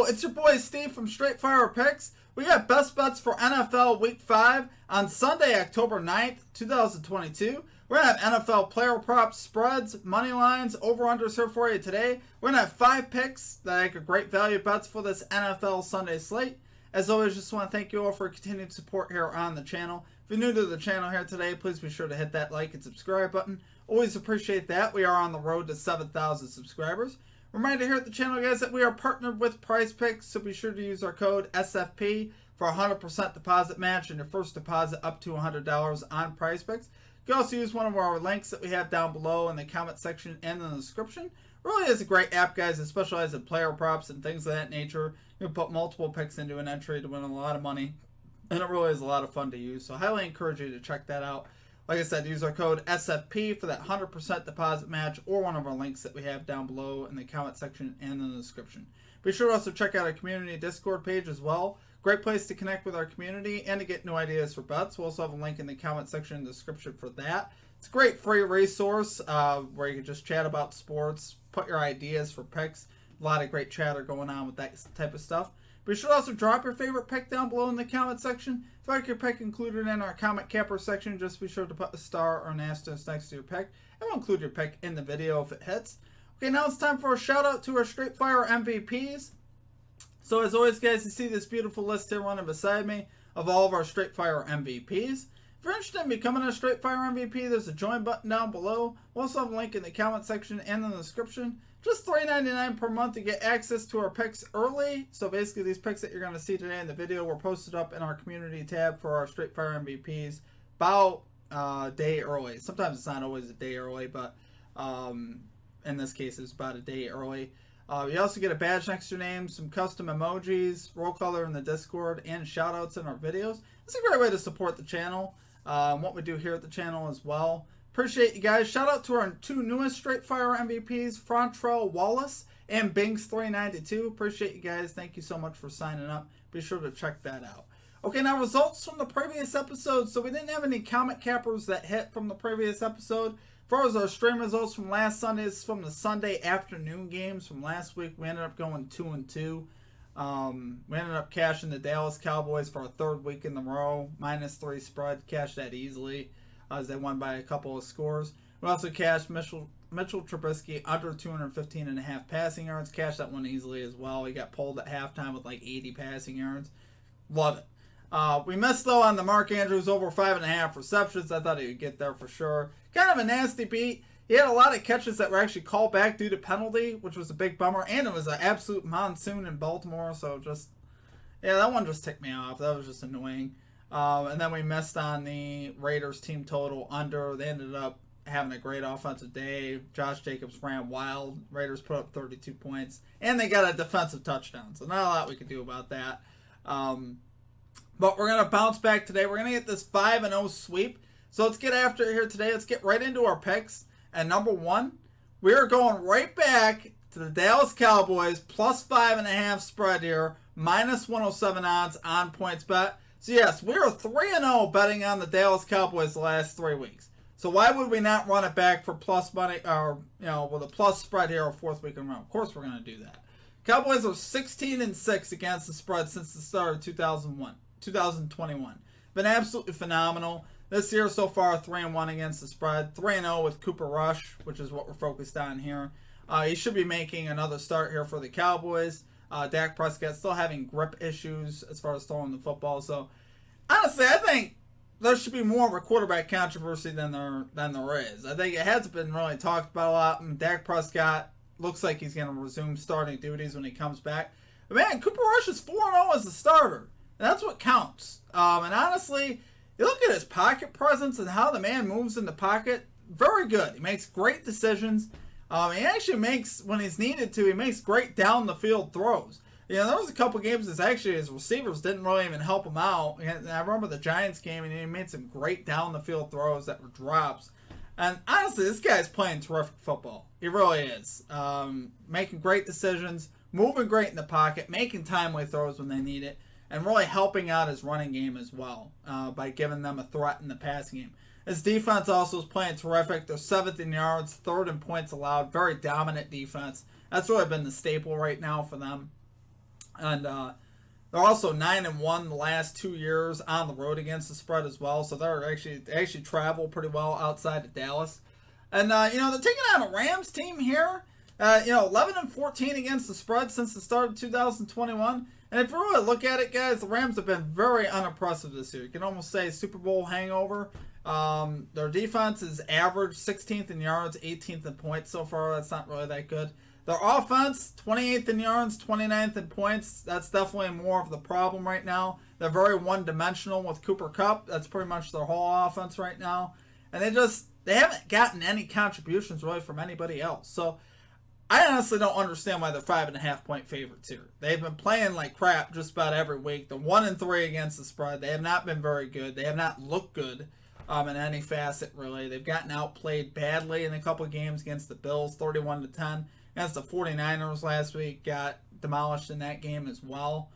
Yo, it's your boy Steve from Straight Fire Picks. We got best bets for NFL Week 5 on Sunday, October 9th, 2022. We're going to have NFL player props, spreads, money lines, over-unders here for you today. We're going to have 5 picks that make a great value bets for this NFL Sunday slate. As always, just want to thank you all for continued support here on the channel. If you're new to the channel here today, please be sure to hit that like and subscribe button. Always appreciate that. We are on the road to 7,000 subscribers. Reminder here at the channel, guys, that we are partnered with Prize Picks, so be sure to use our code SFP for a 100% deposit match and your first deposit up to $100 on Prize Picks. You can also use one of our links that we have down below in the comment section and in the description. Really is a great app, guys, that specializes in player props and things of that nature. You can put multiple picks into an entry to win a lot of money, and it really is a lot of fun to use, so I highly encourage you to check that out. Like I said, use our code SFP for that 100% deposit match or one of our links that we have down below in the comment section and in the description. Be sure to also check out our community Discord page as well. Great place to connect with our community and to get new ideas for bets. We'll also have a link in the comment section and description for that. It's a great free resource where you can just chat about sports, put your ideas for picks. A lot of great chatter going on with that type of stuff. Be sure to also drop your favorite pick down below in the comment section. If you like your pick included in our comment capper section, just be sure to put a star or an asterisk next to your pick, and we'll include your pick in the video if it hits. Okay, now it's time for a shout out to our Straight Fire MVPs. So as always, guys, you see this beautiful list here running beside me of all of our Straight Fire MVPs. If you're interested in becoming a Straight Fire MVP, there's a join button down below. We'll also have a link in the comment section and in the description. Just $3.99 per month to get access to our picks early. So basically these picks that you're going to see today in the video were posted up in our community tab for our Straight Fire MVPs about a day early. Sometimes it's not always a day early, but in this case it's about a day early. You also get a badge next to your name, some custom emojis, roll color in the Discord, and shout outs in our videos. It's a great way to support the channel and what we do here at the channel as well. Appreciate you guys. Shout out to our 2 newest Straight Fire MVPs, Frontrell Wallace and Bings392. Appreciate you guys. Thank you so much for signing up. Be sure to check that out. Okay, now results from the previous episode. So we didn't have any comment cappers that hit from the previous episode. As far as our stream results from last Sunday, it's from the Sunday afternoon games from last week. We ended up going 2-2. We ended up cashing the Dallas Cowboys for a 3rd week in a row. -3 spread. Cashed that easily as they won by a couple of scores. We also cashed Mitchell Trubisky under 215.5 passing yards. Cashed that one easily as well. He got pulled at halftime with like 80 passing yards. Love it. We missed, though, on the Mark Andrews over 5.5 receptions. I thought he would get there for sure. Kind of a nasty beat. He had a lot of catches that were actually called back due to penalty, which was a big bummer. And it was an absolute monsoon in Baltimore. So just, yeah, that one just ticked me off. That was just annoying. And then we missed on the Raiders team total under. They ended up having a great offensive day. Josh Jacobs ran wild. Raiders put up 32 points. And they got a defensive touchdown. So not a lot we could do about that. But we're going to bounce back today. We're going to get this 5-0 sweep. So let's get after it here today. Let's get right into our picks. And number 1, we are going right back to the Dallas Cowboys plus 5.5 spread here. -107 odds on PointsBet. So yes, we are 3-0 betting on the Dallas Cowboys the last 3 weeks. So why would we not run it back for plus money, or with a plus spread here a 4th week in a row? Of course we're going to do that. Cowboys are 16-6 against the spread since the start of 2021. Been absolutely phenomenal. This year so far, 3-1 against the spread. 3-0 with Cooper Rush, which is what we're focused on here. He should be making another start here for the Cowboys. Dak Prescott still having grip issues as far as throwing the football. So, honestly, I think there should be more of a quarterback controversy than there is. I think it hasn't been really talked about a lot. And Dak Prescott looks like he's going to resume starting duties when he comes back. But, man, Cooper Rush is 4-0 as a starter. And that's what counts. And honestly, you look at his pocket presence and how the man moves in the pocket. Very good. He makes great decisions. He actually makes, when he's needed to, he makes great down-the-field throws. There was a couple games that actually his receivers didn't really even help him out. And I remember the Giants game, and he made some great down-the-field throws that were drops. And honestly, this guy's playing terrific football. He really is. Making great decisions, moving great in the pocket, making timely throws when they need it, and really helping out his running game as well by giving them a threat in the passing game. His defense also is playing terrific. They're 7th in yards, 3rd in points allowed. Very dominant defense. That's really been the staple right now for them. And they're also 9-1 the last 2 years on the road against the spread as well. So they actually travel pretty well outside of Dallas. And they're taking on a Rams team here. 11-14 against the spread since the start of 2021. And if you really look at it, guys, the Rams have been very unimpressive this year. You can almost say Super Bowl hangover. Their defense is average, 16th in yards, 18th in points so far. That's not really that good. Their offense, 28th in yards, 29th in points. That's definitely more of the problem right now. They're very one-dimensional with Cooper Kupp. That's pretty much their whole offense right now. And they haven't gotten any contributions really from anybody else. So I honestly don't understand why they're 5.5-point favorites here. They've been playing like crap just about every week. They're 1-3 against the spread. They have not been very good. They have not looked good in any facet, really. They've gotten outplayed badly in a couple of games against the Bills, 31-10. Against the 49ers last week, got demolished in that game as well.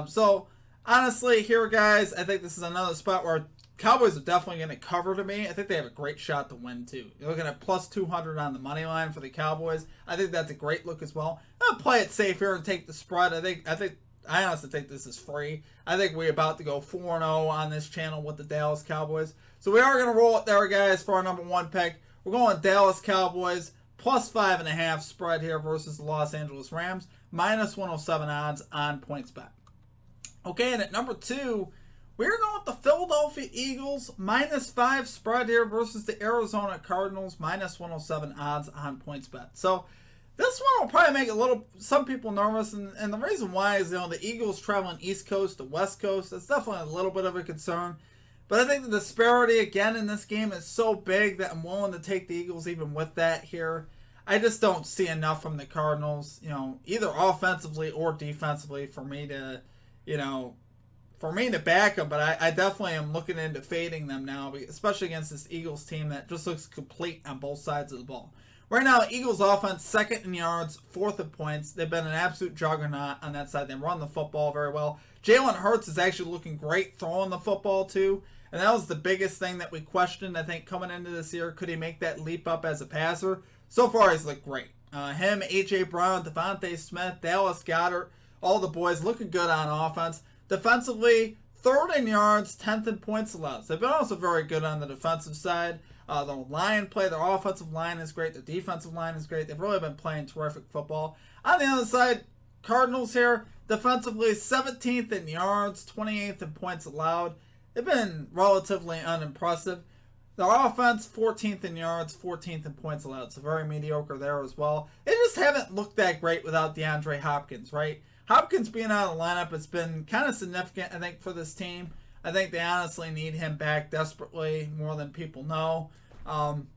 So, honestly, here, guys, I think this is another spot where Cowboys are definitely going to cover to me. I think they have a great shot to win, too. You're looking at plus 200 on the money line for the Cowboys. I think that's a great look as well. I'll play it safe here and take the spread. I honestly think this is free. I think we're about to go 4-0 on this channel with the Dallas Cowboys. So we are going to roll it there, guys, for our number one pick. We're going Dallas Cowboys plus 5.5 spread here versus the Los Angeles Rams. Minus 107 odds on PointsBet. Okay, and at number 2, we're going with the Philadelphia Eagles. Minus 5 spread here versus the Arizona Cardinals. Minus 107 odds on PointsBet. So this one will probably make some people nervous. And the reason why is, the Eagles traveling East Coast to West Coast. That's definitely a little bit of a concern. But I think the disparity, again, in this game is so big that I'm willing to take the Eagles even with that here. I just don't see enough from the Cardinals, either offensively or defensively for me to back them. But I definitely am looking into fading them now, especially against this Eagles team that just looks complete on both sides of the ball. Right now, Eagles offense, 2nd in yards, 4th in points. They've been an absolute juggernaut on that side. They run the football very well. Jalen Hurts is actually looking great throwing the football, too. And that was the biggest thing that we questioned, I think, coming into this year. Could he make that leap up as a passer? So far, he's looked great. Him, A.J. Brown, Devontae Smith, Dallas Goedert, all the boys looking good on offense. Defensively, 3rd in yards, 10th in points allowed. So they've been also very good on the defensive side. Their line play, their offensive line is great. Their defensive line is great. They've really been playing terrific football. On the other side, Cardinals here, defensively 17th in yards, 28th in points allowed. They've been relatively unimpressive. Their offense, 14th in yards, 14th in points allowed. So very mediocre there as well. They just haven't looked that great without DeAndre Hopkins, right? Hopkins being out of the lineup, it's been kind of significant, I think, for this team. I think they honestly need him back desperately, more than people know. And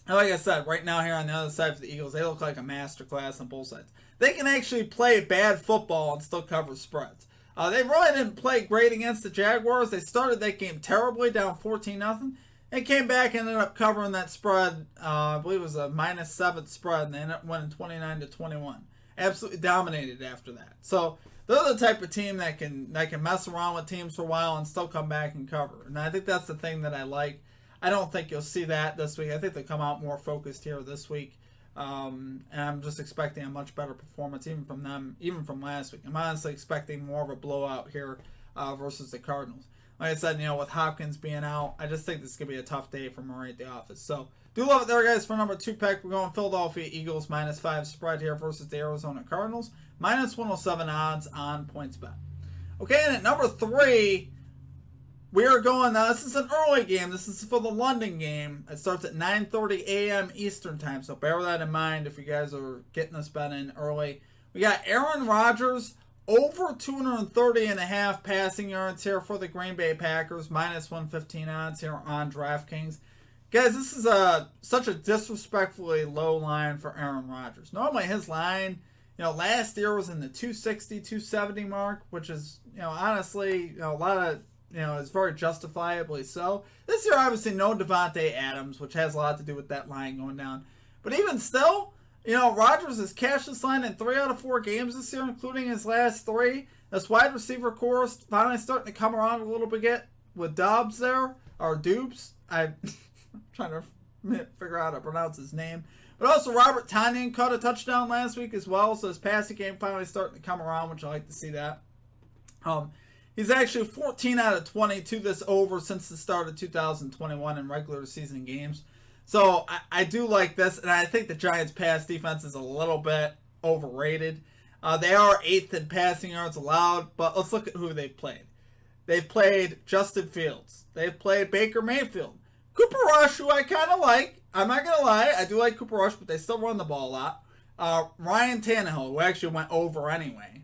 like I said, right now here on the other side for the Eagles, they look like a masterclass on both sides. They can actually play bad football and still cover spreads. They really didn't play great against the Jaguars. They started that game terribly, down 14-0. And came back and ended up covering that spread. I believe it was a -7 spread, and they ended up winning 29-21. Absolutely dominated after that. So they're the type of team that can mess around with teams for a while and still come back and cover. And I think that's the thing that I like. I don't think you'll see that this week. I think they'll come out more focused here this week. And I'm just expecting a much better performance even from them, even from last week. I'm honestly expecting more of a blowout here versus the Cardinals. Like I said, with Hopkins being out, I just think this is going to be a tough day for Murray at the office. So, do love it there, guys, for number 2 pick. We're going Philadelphia Eagles -5 spread here versus the Arizona Cardinals. Minus 107 odds on PointsBet. Okay, and at number 3, we are going, now this is an early game. This is for the London game. It starts at 9:30 a.m. Eastern time, so bear that in mind if you guys are getting this bet in early. We got Aaron Rodgers over 230.5 passing yards here for the Green Bay Packers. Minus 115 odds here on DraftKings. Guys, this is such a disrespectfully low line for Aaron Rodgers. Normally his line, last year was in the 260, 270 mark, which is, honestly, a lot of, is very justifiably so. This year, obviously, no Devontae Adams, which has a lot to do with that line going down. But even still, Rodgers has cashed this line in 3 out of 4 games this year, including his last 3. This wide receiver core is finally starting to come around a little bit with Dobbs there, or Dubes. I'm trying to figure out how to pronounce his name. But also Robert Tonyan caught a touchdown last week as well, so his passing game finally starting to come around, which I like to see that. He's actually 14 out of 22 this over since the start of 2021 in regular season games. So I do like this, and I think the Giants' pass defense is a little bit overrated. They are 8th in passing yards allowed, but let's look at who they've played. They've played Justin Fields. They've played Baker Mayfield. Cooper Rush, who I kind of like. I'm not going to lie. I do like Cooper Rush, but they still run the ball a lot. Ryan Tannehill, who actually went over anyway.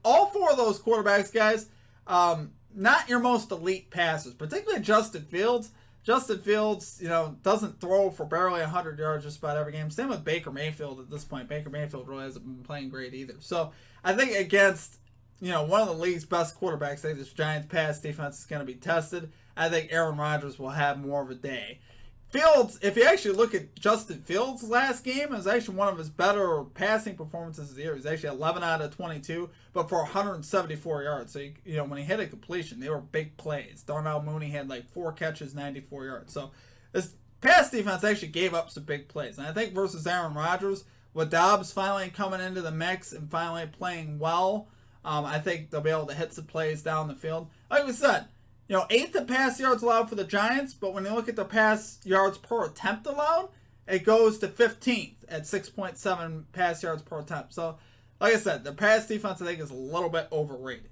All 4 of those quarterbacks, guys, not your most elite passers, particularly Justin Fields. Justin Fields, doesn't throw for barely 100 yards just about every game. Same with Baker Mayfield at this point. Baker Mayfield really hasn't been playing great either. So I think against, one of the league's best quarterbacks, I think this Giants pass defense is going to be tested. I think Aaron Rodgers will have more of a day. Fields, if you actually look at Justin Fields' last game, it was actually one of his better passing performances of the year. He was actually 11 out of 22, but for 174 yards. So, when he hit a completion, they were big plays. Darnell Mooney had 4 catches, 94 yards. So, this pass defense actually gave up some big plays. And I think versus Aaron Rodgers, with Dobbs finally coming into the mix and finally playing well, I think they'll be able to hit some plays down the field. Like we said, 8th in pass yards allowed for the Giants, but when you look at the pass yards per attempt allowed, it goes to 15th at 6.7 pass yards per attempt. So, like I said, the pass defense, I think, is a little bit overrated.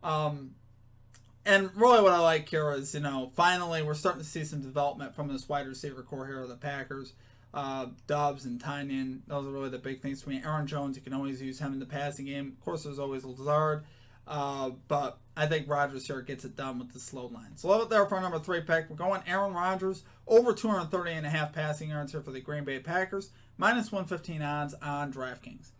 And really what I like here is, finally we're starting to see some development from this wide receiver core here of the Packers. Dobbs and Tynion, those are really the big things for me. Aaron Jones, you can always use him in the passing game. Of course, there's always Lazard. But I think Rodgers here gets it done with the slow line. So love it there for our number 3 pick. We're going Aaron Rodgers over 230.5 passing yards here for the Green Bay Packers. Minus 115 odds on DraftKings.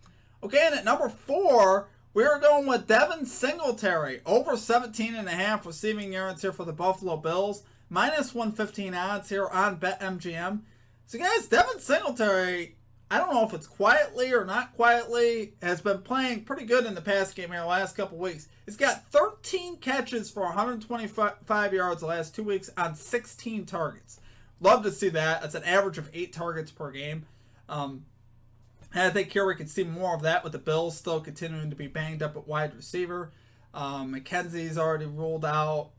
Okay, and at number 4, we're going with Devin Singletary. Over 17.5 receiving yards here for the Buffalo Bills. Minus 115 odds here on BetMGM. So guys, Devin Singletary, I don't know if it's quietly or not quietly, has been playing pretty good in the pass game here the last couple weeks. He's got 13 catches for 125 yards the last 2 weeks on 16 targets. Love to see that. That's an average of 8 targets per game. And I think here we can see more of that with the Bills still continuing to be banged up at wide receiver. McKenzie's already ruled out.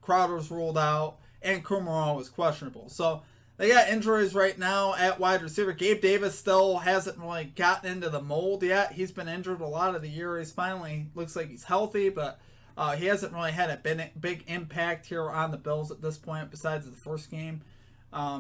Crowder's ruled out. And Kumerow is questionable. So they got injuries right now at wide receiver. Gabe Davis still hasn't really gotten into the mold yet. He's been injured a lot of the year. He's finally looks like he's healthy, but he hasn't really had a big impact here on the Bills at this point besides the first game.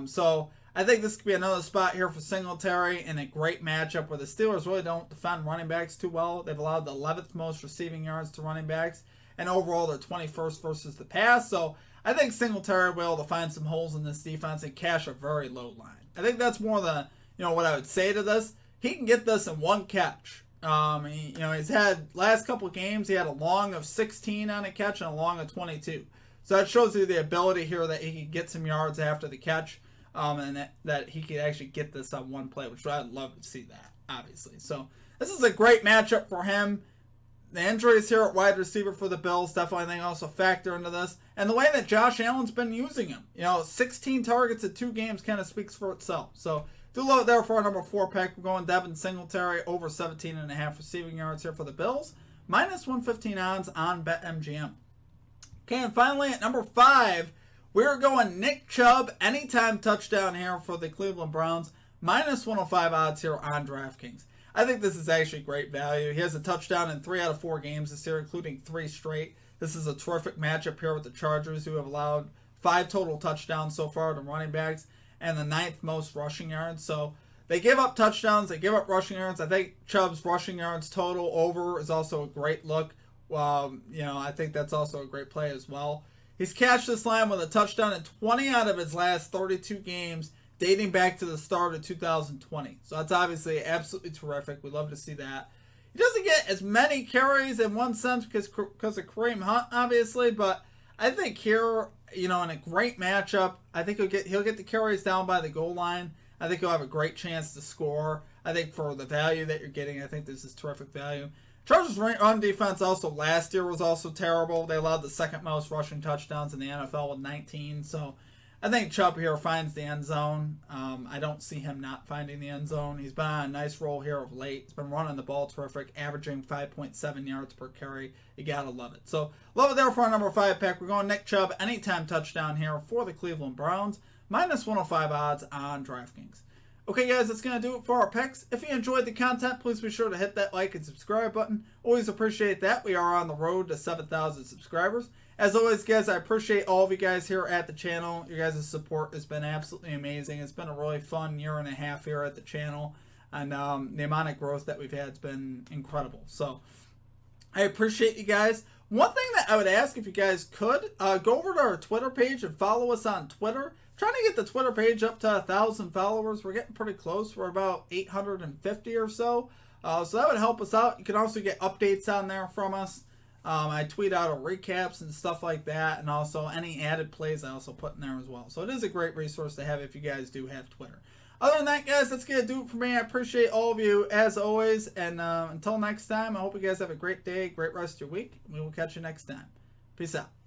So I think this could be another spot here for Singletary in a great matchup where the Steelers really don't defend running backs too well. They've allowed the 11th most receiving yards to running backs, and overall they're 21st versus the pass. So I think Singletary will be able to find some holes in this defense and cash a very low line. I think that's more the, what I would say to this. He can get this in one catch. He's had last couple of games, he had a long of 16 on a catch and a long of 22. So that shows you the ability here that he can get some yards after the catch, and that he could actually get this on one play, which I'd love to see that, obviously. So this is a great matchup for him. The injuries here at wide receiver for the Bills definitely, I think, also factor into this. And the way that Josh Allen's been using him. 16 targets in 2 games kind of speaks for itself. So do love it there for our number 4 pick. We're going Devin Singletary over 17.5 receiving yards here for the Bills. Minus 115 odds on BetMGM. Okay, and finally at number 5, we're going Nick Chubb anytime touchdown here for the Cleveland Browns. Minus 105 odds here on DraftKings. I think this is actually great value. He has a touchdown in 3 out of 4 games this year, including 3 straight. This is a terrific matchup here with the Chargers, who have allowed 5 total touchdowns so far to running backs and the 9th most rushing yards. So they give up touchdowns, they give up rushing yards. I think Chubb's rushing yards total over is also a great look. I think that's also a great play as well. He's cashed this line with a touchdown in 20 out of his last 32 games, dating back to the start of 2020. So that's obviously absolutely terrific. We'd love to see that. He doesn't get as many carries in one sense because of Kareem Hunt, obviously, but I think here, in a great matchup, I think he'll get the carries down by the goal line. I think he'll have a great chance to score. I think for the value that you're getting, I think this is terrific value. Chargers' run defense also last year was also terrible. They allowed the 2nd most rushing touchdowns in the NFL with 19. So I think Chubb here finds the end zone. I don't see him not finding the end zone. He's been on a nice roll here of late. He's been running the ball terrific, averaging 5.7 yards per carry. You gotta love it. So love it there for our number 5 pick. We're going Nick Chubb anytime touchdown here for the Cleveland Browns. Minus 105 odds on DraftKings. Okay, guys, that's going to do it for our picks. If you enjoyed the content, please be sure to hit that like and subscribe button. Always appreciate that. We are on the road to 7,000 subscribers. As always, guys, I appreciate all of you guys here at the channel. Your guys' support has been absolutely amazing. It's been a really fun year and a half here at the channel. And the amount of growth that we've had has been incredible. So I appreciate you guys. One thing that I would ask if you guys could, go over to our Twitter page and follow us on Twitter. Trying to get the Twitter page up to 1,000 followers. We're getting pretty close. We're about 850 or so. So that would help us out. You can also get updates on there from us. I tweet out recaps and stuff like that. And also any added plays I also put in there as well. So it is a great resource to have if you guys do have Twitter. Other than that, guys, that's going to do it for me. I appreciate all of you as always. And until next time, I hope you guys have a great day, great rest of your week. We will catch you next time. Peace out.